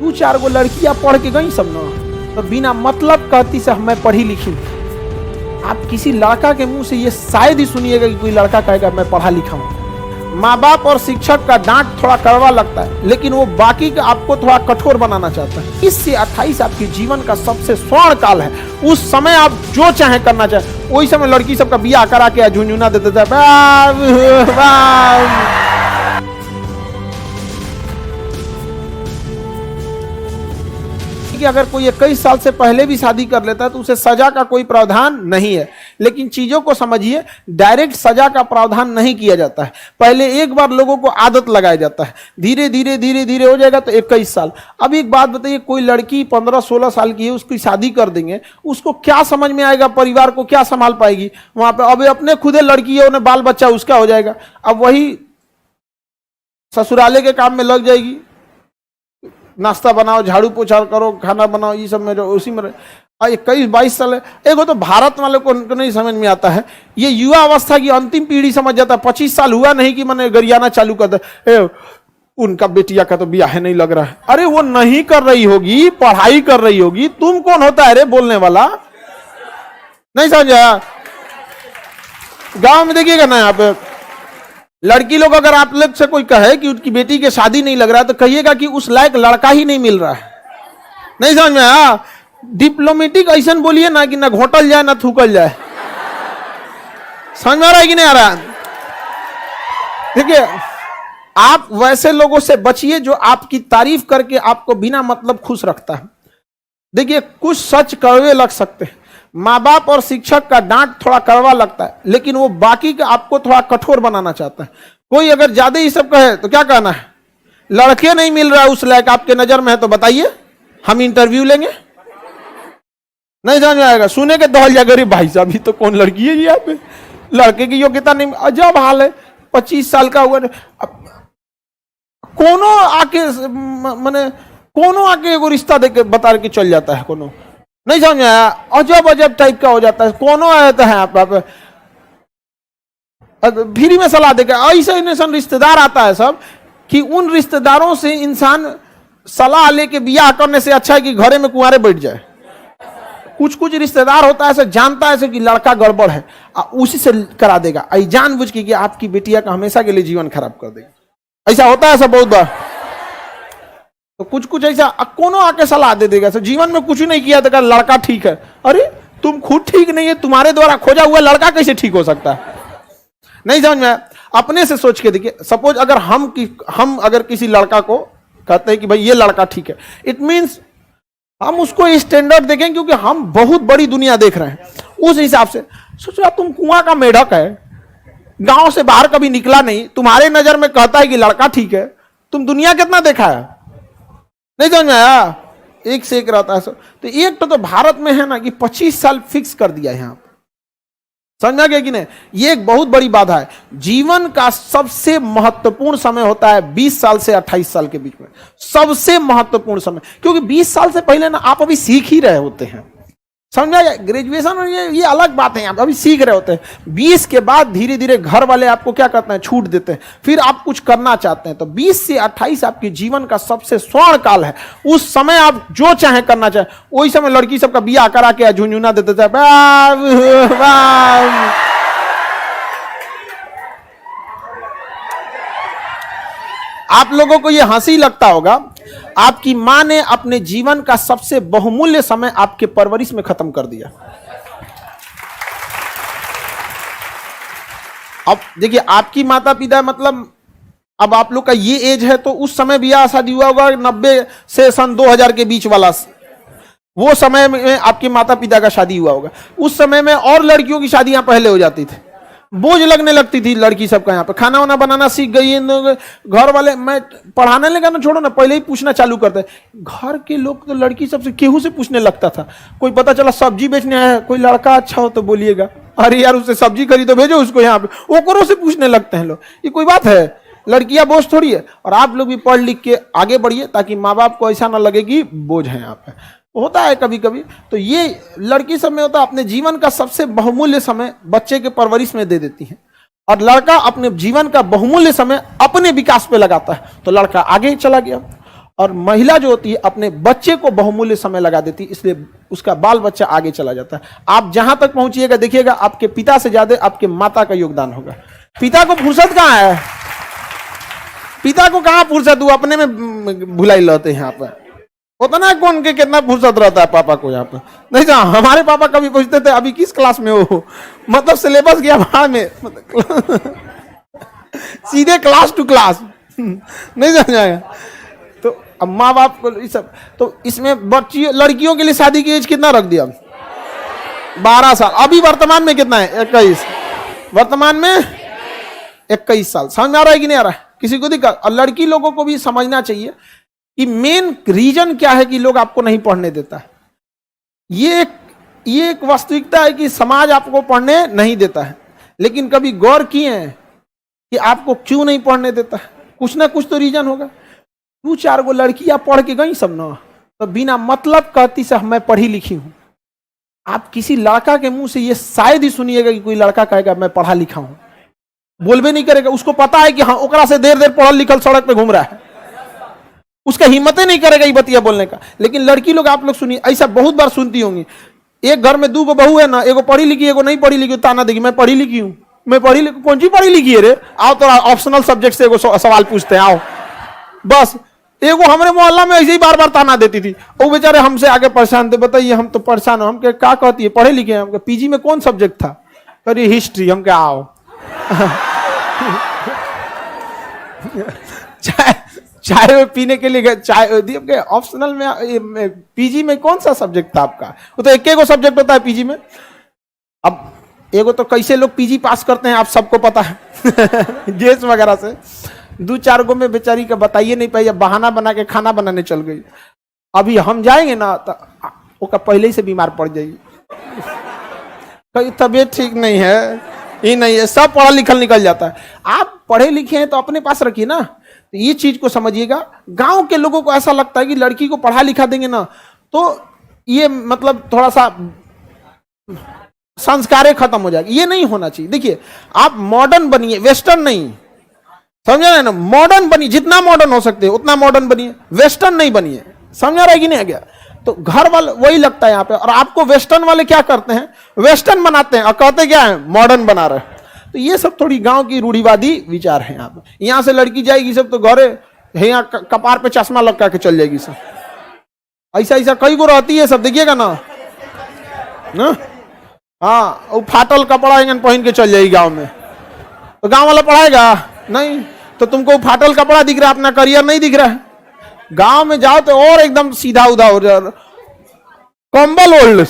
दो चार गो लड़कियां पढ़ के गई सब ना, तो बिना मतलब कहती से मैं पढ़ी लिखी। आप किसी लड़का के मुंह से ये शायद ही सुनिएगा कि कोई लड़का कहेगा मैं पढ़ा लिखा हूं। माँ बाप और शिक्षक का डांट थोड़ा कड़वा लगता है, लेकिन वो बाकी का आपको थोड़ा कठोर बनाना चाहता है। 20 से 28 आपके जीवन का सबसे स्वर्ण काल है। उस समय आप जो चाहे करना चाहे। वही समय लड़की सबका बियाह करा के झुंझुना दे देता है। कि अगर कोई 21 साल से पहले भी शादी कर लेता है तो उसे सजा का कोई प्रावधान नहीं है। लेकिन चीजों को समझिए, डायरेक्ट सजा का प्रावधान नहीं किया जाता है। पहले एक बार लोगों को आदत लगाया जाता है, धीरे धीरे धीरे धीरे हो जाएगा तो 21 साल। अब एक बात बताइए, कोई लड़की 15-16 साल की है, उसकी शादी कर देंगे, उसको क्या समझ में आएगा, परिवार को क्या संभाल पाएगी वहां पे? अब अपने खुदे लड़की है, उन्हें बाल बच्चा उसका हो जाएगा। अब वही ससुराले के काम में लग जाएगी, नाश्ता बनाओ, झाड़ू पोछा करो, खाना बनाओ, ये सब में उसी में 21-22 साल है। एक तो भारत वाले को नहीं समझ में आता है, ये युवा अवस्था की अंतिम पीढ़ी समझ जाता है। 25 साल हुआ नहीं कि मैंने गरियाना चालू कर दे, उनका बेटिया का तो ब्याह नहीं लग रहा है। अरे वो नहीं कर रही होगी, पढ़ाई कर रही होगी, तुम कौन होता है रे बोलने वाला? नहीं समझा? गांव में देखिएगा ना, यहाँ पे लड़की लोग अगर आप लोग से कोई कहे कि उनकी बेटी की शादी नहीं लग रहा है तो कहिएगा कि उस लायक लड़का ही नहीं मिल रहा है। नहीं समझ में आया? डिप्लोमेटिक ऐसा बोलिए ना कि ना घोटल जाए ना थूकल जाए। समझ में आ रहा है कि नहीं आ रहा? देखिए, आप वैसे लोगों से बचिए जो आपकी तारीफ करके आपको बिना मतलब खुश रखता है। देखिए, कुछ सच कड़वे लग सकते हैं, माँ बाप और शिक्षक का डांट थोड़ा कड़वा लगता है, लेकिन वो बाकी का आपको थोड़ा कठोर बनाना चाहता है। कोई अगर ज्यादा ही सब कहे तो क्या कहना है? लड़के नहीं मिल रहा उस लायक आपके नजर में है तो बताइए, हम इंटरव्यू लेंगे। नहीं समझ में आएगा? सुने के दौड़ जाएगा, भाई साहब ये तो कौन लड़की है जी, यहाँ पे लड़के की योग्यता नहीं। अजब हाल है, 25 साल का हुआ, कोनो आके मैंने कोनो आके एगो रिश्ता देके बता के चल जाता है कोनो। नहीं समझ में आया? अजब अजब टाइप का हो जाता है। कोनो आया है आप फ्री में सलाह देगा। ऐसे इंसान रिश्तेदार आता है सब कि उन रिश्तेदारों से इंसान सलाह लेके बियाह करने से अच्छा है कि घरे में कुंवारे बैठ जाए। कुछ कुछ रिश्तेदार होता है ऐसे, जानता है कि लड़का गड़बड़ है, उसी से करा देगा, जानबूझ के कि आपकी बेटिया का हमेशा के लिए जीवन खराब कर देगा। ऐसा होता है ऐसा बहुत बार। तो कुछ कुछ ऐसा कोनो आके सलाह दे देगा, जीवन में कुछ नहीं किया तो लड़का ठीक है। अरे तुम खुद ठीक नहीं है, तुम्हारे द्वारा खोजा हुआ लड़का कैसे ठीक हो सकता है? नहीं समझ में? अपने से सोच के देखिए, सपोज अगर हम अगर किसी लड़का को कहते हैं कि भाई ये लड़का ठीक है, इट मीन्स हम उसको स्टैंडर्ड देखें, क्योंकि हम बहुत बड़ी दुनिया देख रहे हैं। उस हिसाब से सोचो, तुम कुआं का मेढक है, गांव से बाहर कभी निकला नहीं, तुम्हारे नजर में कहता है कि लड़का ठीक है। तुम दुनिया कितना देखा है? नहीं समझ में आया? एक से एक रहता है सब। तो एक तो भारत में है ना कि 25 साल फिक्स कर दिया है यहाँ पे। समझा गया कि नहीं? ये एक बहुत बड़ी बाधा है। जीवन का सबसे महत्वपूर्ण समय होता है 20 साल से 28 साल के बीच में, सबसे महत्वपूर्ण समय। क्योंकि 20 साल से पहले ना आप अभी सीख ही रहे होते हैं। समझा? ग्रेजुएशन और ये अलग बात है, आप अभी सीख रहे होते हैं। 20 के बाद धीरे धीरे घर वाले आपको क्या करते हैं, छूट देते हैं, फिर आप कुछ करना चाहते हैं। तो 20 से 28 आपके जीवन का सबसे स्वर्ण काल है। उस समय आप जो चाहे करना चाहे। वही समय लड़की सबका बियाह करा के झुंझुना देते थे। आप लोगों को यह हंसी लगता होगा, आपकी मां ने अपने जीवन का सबसे बहुमूल्य समय आपके परवरिश में खत्म कर दिया। अब देखिए, आपकी माता पिता मतलब अब आप लोग का ये एज है, तो उस समय ब्याह शादी हुआ होगा 90 से सन 2000 के बीच वाला, वो समय में आपके माता पिता का शादी हुआ होगा। उस समय में और लड़कियों की शादियां पहले हो जाती थी, बोझ लगने लगती थी लड़की सबका। यहाँ पे खाना वाना बनाना सीख गई, घर वाले, मैं पढ़ाने लगा ना, छोड़ो ना, पहले ही पूछना चालू करते। घर के लोग तो लड़की सबसे केहू से पूछने लगता था। कोई पता चला सब्जी बेचने आया है, कोई लड़का अच्छा हो तो बोलिएगा, अरे यार उससे सब्जी खरीदो भेजो उसको यहाँ पे, ओकरों से पूछने लगते हैं लोग। ये कोई बात है? लड़कियां बोझ थोड़ी है। और आप लोग भी पढ़ लिख के आगे बढ़िए ताकि माँ बाप को ऐसा ना लगे कि बोझ है यहाँ पे। होता है कभी कभी। तो ये लड़की सब में होता है, अपने जीवन का सबसे बहुमूल्य समय बच्चे के परवरिश में दे देती है, और लड़का अपने जीवन का बहुमूल्य समय अपने विकास पे लगाता है। तो लड़का आगे चला गया। और महिला जो होती है अपने बच्चे को बहुमूल्य समय लगा देती है, इसलिए उसका बाल बच्चा आगे चला जाता है। आप जहां तक पहुंचिएगा देखिएगा आपके पिता से ज्यादा आपके माता का योगदान होगा। पिता को फुर्सत कहां है? पिता को कहां फुर्सत? वो अपने में भुलाई रहते हैं। यहाँ पर उतना कौन के कितना फुर्सत रहता है पापा को यहाँ पर? नहीं जा, हमारे पापा कभी पूछते थे अभी किस क्लास में हो, मतलब सिलेबस गया बाहर में, सीधे क्लास टू क्लास, नहीं समझाएगा। तो अब माँ बाप को ये सब, तो इसमें बच्चियों लड़कियों के लिए शादी की एज कितना रख दिया? 12 साल। अभी वर्तमान में कितना है? 21। वर्तमान में 21 साल। समझ में आ रहा है कि नहीं आ रहा है? किसी को दिक्कत? और लड़की लोगों को भी समझना चाहिए कि मेन रीजन क्या है कि लोग आपको नहीं पढ़ने देता है। ये एक वास्तविकता है कि समाज आपको पढ़ने नहीं देता है, लेकिन कभी गौर किए हैं कि आपको क्यों नहीं पढ़ने देता है? कुछ ना कुछ तो रीजन होगा। 2-4 गो लड़कियां पढ़ के गई सब ना, तो बिना मतलब कहती से मैं पढ़ी लिखी हूं। आप किसी लड़का के मुंह से ये शायद ही सुनिएगा कि कोई लड़का कहेगा मैं पढ़ा लिखा हूं, बोलबे नहीं करेगा। उसको पता है कि हाँ ओकरा से देर पढ़ल लिखल सड़क पे घूम रहा है, उसका हिम्मत नहीं करेगा ये बतिया बोलने का। लेकिन लड़की लोग, आप लोग सुनिए, ऐसा बहुत बार सुनती होंगी, एक घर में 2 गो बहू है ना, एगो पढ़ी लिखी एगो नहीं पढ़ी लिखी, ताना देगी मैं पढ़ी लिखी हूं, मैं पढ़ी लिखी। कौन सी पढ़ी लिखी है रे? आओ तो ऑप्शनल सब्जेक्ट से एगो सवाल पूछते हैं, आओ। बस एगो हमारे मोहल्ला में ऐसे ही बार बार ताना देती थी, वो बेचारे हमसे आगे परेशान थे। बताइए हम तो परेशान हो। हम क्या कहती है? पढ़े लिखे हैं। हम पीजी में कौन सब्जेक्ट था? अरे हिस्ट्री। हम क्या आओ चाय पीने के लिए गए, चाय ऑप्शनल में पीजी में कौन सा सब्जेक्ट था आपका? वो तो एक सब्जेक्ट होता है पीजी में। अब एगो तो कैसे लोग पीजी पास करते हैं आप सबको पता है गैस वगैरह से। 2-4 गो में बेचारी का बताइए नहीं पाई, बहाना बना के खाना बनाने चल गई। अभी हम जाएंगे ना तो वो पहले ही से बीमार पड़ जाएगी, कहीं तबीयत ठीक नहीं है, ये नहीं है, सब पढ़ा लिखल निकल जाता है। आप पढ़े लिखे हैं तो अपने पास रखिए ना। तो ये चीज को समझिएगा। गांव के लोगों को ऐसा लगता है कि लड़की को पढ़ा लिखा देंगे ना तो ये मतलब थोड़ा सा संस्कारें खत्म हो जाएगी। ये नहीं होना चाहिए। देखिए आप मॉडर्न बनिए, वेस्टर्न नहीं, समझा ना? मॉडर्न बनिए, जितना मॉडर्न हो सकते हैं उतना मॉडर्न बनिए, वेस्टर्न नहीं बनिए। समझा रहा है कि नहीं आ गया? तो घर वाले वही लगता है यहाँ पे, और आपको वेस्टर्न वाले क्या करते हैं? वेस्टर्न बनाते हैं और कहते क्या है? मॉडर्न बना रहे हैं। तो ये सब थोड़ी गांव की रूढ़िवादी विचार है। यहाँ पे यहाँ से लड़की जाएगी सब तो घरे यहाँ कपार पे चश्मा लगा के चल जाएगी सब। ऐसा कई गो रहती है सब, देखिएगा ना। हाँ, वो फाटल कपड़ा पहन के चल जाएगी गांव में, तो गांव वाला पढ़ाएगा नहीं। तो तुमको फाटल कपड़ा दिख रहा है, अपना करियर नहीं दिख रहा है। गांव में जाओ तो और एकदम सीधा उधा हो जाए, कंबल ओढ़